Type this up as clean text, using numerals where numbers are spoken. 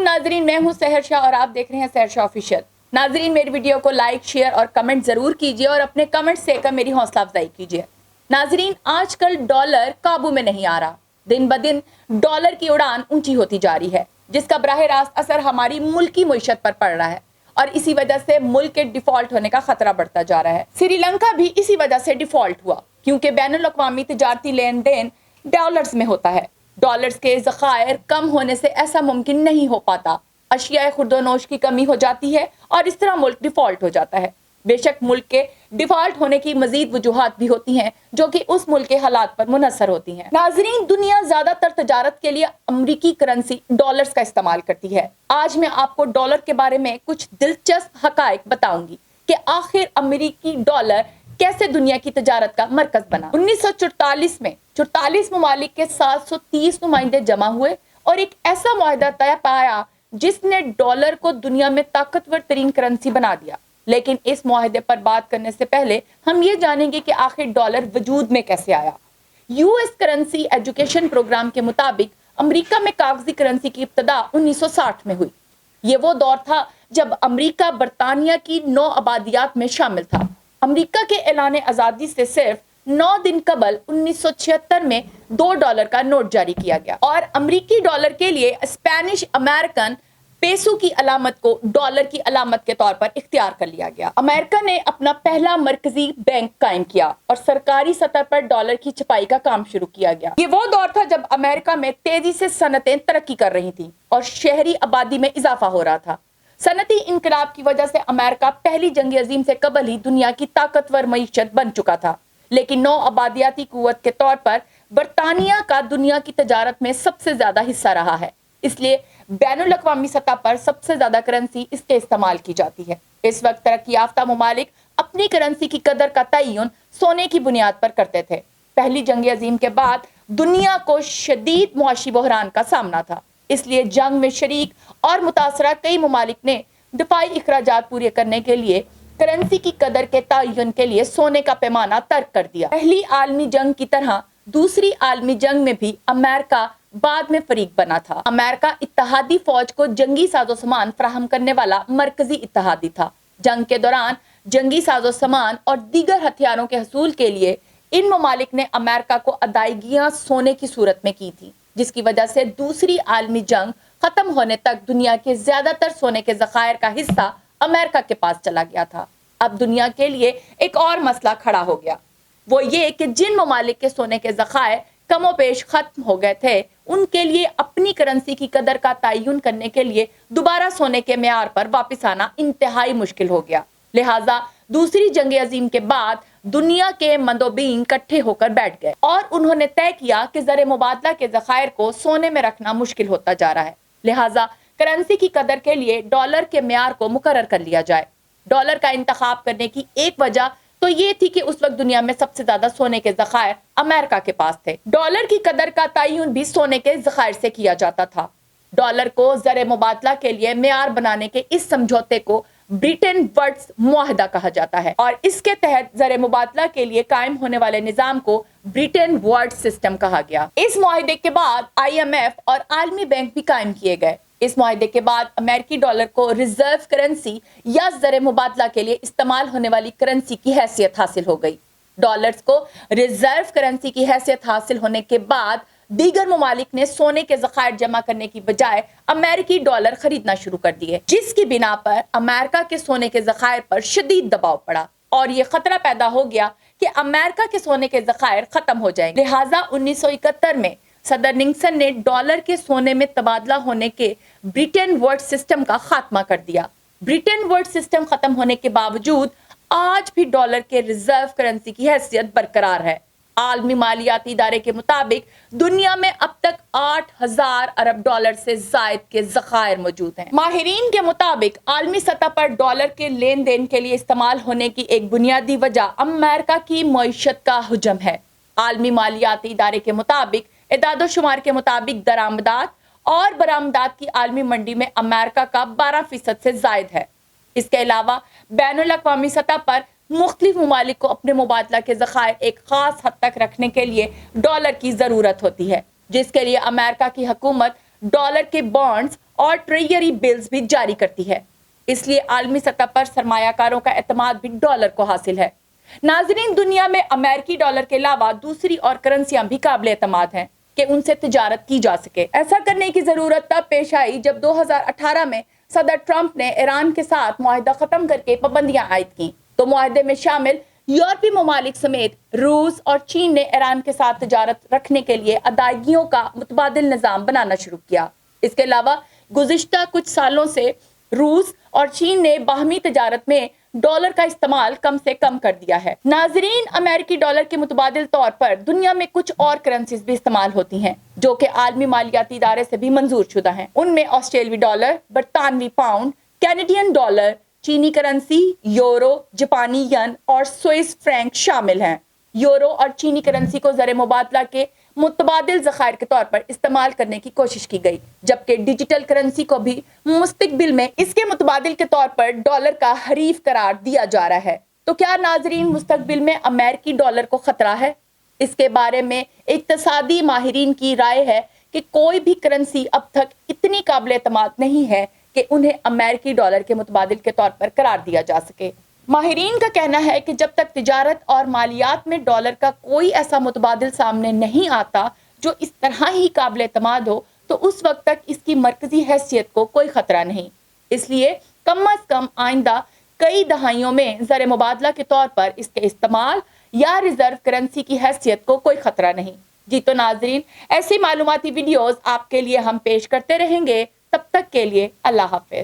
अस्सलामुअलैकुम नाजरीन, मैं हूं सहर शाह और आप देख रहे हैं सहर शाह ऑफिशियल। नाजरीन, मेरी वीडियो को लाइक, शेयर और कमेंट ज़रूर कीजिए और अपने कमेंट्स देकर मेरी हौसला अफजाई कीजिए। नाजरीन, आजकल डॉलर काबू में नहीं आ रहा। दिन ब दिन डॉलर की उड़ान ऊंची होती जा रही है, जिसका बराह रास्त असर हमारी मुल्की मईशत पर पड़ रहा है और इसी वजह से मुल्क के डिफॉल्ट होने का खतरा बढ़ता जा रहा है। श्रीलंका भी इसी वजह से डिफॉल्ट हुआ, क्योंकि बैनुल-अक़वामी तिजारती लेन देन डॉलर्स में होता है। डॉलर्स के ज़खायर कम होने से ऐसा मुमकिन नहीं हो पाता। अशियाए खुर्दोनोश की कमी हो जाती है और इस तरह मुल्क डिफॉल्ट हो जाता है। बेशक मुल्क के डिफॉल्ट होने की मजीद वजूहात भी होती हैं, जो कि उस मुल्क के हालात पर मुनहसर होती हैं। नाजरीन, दुनिया ज्यादातर तजारत के लिए अमरीकी करेंसी डॉलर्स का इस्तेमाल करती है। आज मैं आपको डॉलर के बारे में कुछ दिलचस्प हकायक बताऊंगी कि आखिर अमरीकी डॉलर कैसे दुनिया की तजारत का मरकज बना। 1944 में 44 ममालिक के 730 नुमाइंदे जमा हुए और एक ऐसा मुआहदा तय पाया जिसने डॉलर को दुनिया में ताकतवर तरीन करेंसी बना दिया। लेकिन इस मुआहदे पर बात करने से पहले हम ये जानेंगे कि आखिर डॉलर वजूद में कैसे आया। यूएस करेंसी एजुकेशन प्रोग्राम के मुताबिक अमेरिका में कागजी करेंसी की इब्तदा 1960 में हुई। ये वो दौर था जब अमेरिका बरतानिया की 9 आबादियात में शामिल था। अमेरिका के ऐलान आज़ादी से सिर्फ 9 दिन कबल 1976 में $2 का नोट जारी किया गया और अमेरिकी डॉलर के लिए स्पेनिश अमेरिकन पेसो की अलामत को डॉलर की अलामत के तौर पर इख्तियार कर लिया गया। अमेरिका ने अपना पहला मरकजी बैंक कायम किया और सरकारी सतह पर डॉलर की छपाई का काम शुरू किया गया। ये वो दौर था जब अमेरिका में तेजी से सनतें तरक्की कर रही थी और शहरी आबादी में इजाफा हो रहा था। सनती इनकलाब की वजह से अमेरिका पहली जंग अजीम से कबल ही दुनिया की ताकतवर मईशत बन चुका था, लेकिन 9 आबादियाती कुव्वत के तौर पर बरतानिया का दुनिया की तजारत में सबसे ज्यादा हिस्सा रहा है। इसलिए बैनुल अक़वामी सतह पर सबसे ज्यादा करेंसी इसके इस्तेमाल की जाती है। इस वक्त तरक्की याफ्ता ममालिक अपनी करेंसी की कदर का तयन सोने की बुनियाद पर करते थे। पहली जंग अजीम के बाद दुनिया को शदीद मुआशी बहरान का सामना था, इसलिए जंग में शरीक और मुतासरा कई ममालिक ने दफाई इखराजात पूरे करने के लिए करेंसी की कदर के तयन के लिए सोने का पैमाना तर्क कर दिया। पहली आलमी जंग की तरह दूसरी आलमी जंग में भी अमेरिका बाद में फरीक बना था। अमेरिका इत्तहादी फौज को जंगी साजो सामान फराहम करने वाला मरकजी इत्तहादी था। जंग के दौरान जंगी साजो सामान और दीगर हथियारों के हसूल के लिए इन ममालिक ने अमेरिका को अदायगियां सोने की सूरत में की थी, जिसकी वजह से दूसरी आलमी जंग खत्म होने तक दुनिया के ज्यादातर सोने के ज़खायर का हिस्सा अमेरिका के पास चला गया था। अब दुनिया के लिए एक और मसला खड़ा हो गया, वो ये कि जिन ममालिक के सोने के ज़खायर कमोपेश खत्म हो गए थे, उनके लिए अपनी करेंसी की कदर का तयन करने के लिए दोबारा सोने के मेयार पर वापस आना इंतहाई मुश्किल हो गया। लिहाजा दूसरी जंग अजीम के बाद दुनिया के मंदोबीन इकट्ठे होकर बैठ गए और उन्होंने तय किया कि ज़र मुबादला के ज़खायर को सोने में रखना मुश्किल होता जा रहा है। लिहाजा करेंसी की कदर के लिए डॉलर के मेयार को मुकर्रर कर लिया जाए। डॉलर का इंतखाब करने की एक वजह तो ये थी कि उस वक्त दुनिया में सबसे ज्यादा सोने के ज़खायर अमेरिका के पास थे। डॉलर की कदर का तयन भी सोने के ज़खायर से किया जाता था। डॉलर को ज़र मुबादला के लिए मेयार बनाने के इस समझौते को ब्रिटेन वुड्स मुआहदा कहा जाता है और इसके तहत ज़र मुबादला के लिए कायम होने वाले निजाम को ब्रिटेन वुड्स सिस्टम कहा गया। इस मुआहदे के बाद IMF और आलमी बैंक भी कायम किए गए। इस मुआहदे के बाद अमेरिकी डॉलर को रिजर्व करेंसी या ज़र मुबादला के लिए इस्तेमाल होने वाली करेंसी की हैसियत हासिल हो गई। डॉलर्स को रिजर्व करेंसी की हैसियत हासिल होने के बाद दीगर ममालिक ने सोने के ज़खायर जमा करने की बजाय अमेरिकी डॉलर खरीदना शुरू कर दिए, जिसकी बिना पर अमेरिका के सोने के ज़खायर पर शदीद दबाव पड़ा और ये खतरा पैदा हो गया कि अमेरिका के सोने के ज़खायर खत्म हो जाएंगे। लिहाजा 1971 में सदर निक्सन ने डॉलर के सोने में तबादला होने के ब्रिटेन वुड्स सिस्टम का खात्मा कर दिया। ब्रिटेन वुड्स सिस्टम खत्म होने के बावजूद आज भी डॉलर के रिजर्व करेंसी की हैसियत बरकरार है। आलमी मालियाती इदारे के मुताबिक दुनिया में अब तक 8,000 अरब डॉलर से जायद के ज़खायर मौजूद हैं। माहिरीन के मुताबिक आलमी सतह पर डॉलर के लेन देन के लिए इस्तेमाल होने की एक बुनियादी वजह अमेरिका की मईशत का हुजम है। आलमी मालियाती इदारे के मुताबिक इदादो शुमार के मुताबिक दरामदात और बरामदात की आलमी मंडी में अमेरिका का 12% से जायद है। इसके अलावा बैनुल अक़वामी सतह पर मुख्तलिफ ममालिक को अपने मुबादला के ज़खायर एक ख़ास हद तक रखने के लिए डॉलर की ज़रूरत होती है, जिसके लिए अमेरिका की हुकूमत डॉलर के बॉन्ड्स اور ट्रेजरी बिल्स भी जारी करती है। इसलिए आलमी सतह पर सरमायाकारों का एतमाद भी डॉलर को हासिल है। नाजरीन, दुनिया में अमेरिकी डॉलर के अलावा दूसरी और करेंसियां भी काबिल एतमाद हैं कि उनसे तिजारत की जा सके। ऐसा करने की जरूरत तब पेश आई जब 2018 में सदर ट्रंप ने ईरान के साथ मुआहिदा खत्म करके पाबंदियां आयद की, तो मुआहिदे में शामिल यूरोपीय ममालिक समेत रूस और चीन ने ईरान के साथ तिजारत रखने के लिए अदायगियों का मुतबादिल निज़ाम बनाना शुरू किया। इसके अलावा गुज़िश्ता कुछ सालों से रूस और चीन ने बाहमी तिजारत में डॉलर का इस्तेमाल कम से कम कर दिया है। नाजरीन, अमेरिकी डॉलर के मुतबादिल तौर पर दुनिया में कुछ और करेंसीज भी इस्तेमाल होती हैं जो कि आलमी मालियाती इदारे से भी मंजूर शुदा हैं। उनमें ऑस्ट्रेलियाई डॉलर, बरतानवी पाउंड, कैनेडियन डॉलर, चीनी करेंसी, यूरो, जापानी यन और स्विस फ्रैंक शामिल हैं। यूरो और चीनी करेंसी को ज़र मुबादला के मुतबादिल ज़खायर के तौर पर इस्तेमाल करने की कोशिश की गई, जबकि डिजिटल करेंसी को भी मुस्तकबिल में इसके मुतबादिल के तौर पर डॉलर का हरीफ करार दिया जा रहा है। तो क्या नाजरीन, मुस्तकबिल में अमेरिकी डॉलर को खतरा है? इसके बारे में इक्तसादी माहिरीन की राय है कि कोई भी करेंसी अब तक इतनी काबिल एतमाद नहीं है कि उन्हें अमेरिकी डॉलर के मुतबादिल के तौर पर करार दिया जा सके। माहिरीन का कहना है कि जब तक तिजारत और मालियात में डॉलर का कोई ऐसा मुतबादिल सामने नहीं आता जो इस तरह ही काबिल एतमाद हो, तो उस वक्त तक इसकी मरकजी हैसियत को कोई खतरा नहीं। इसलिए कम अज कम आइंदा कई दहाइयों में ज़र मुबादला के तौर पर इसके इस्तेमाल या रिजर्व करेंसी की हैसियत को कोई खतरा नहीं। जी तो नाजरीन, ऐसी मालूमाती वीडियोस आपके लिए हम पेश करते रहेंगे। तब तक के लिए अल्लाह हाफ़िज़।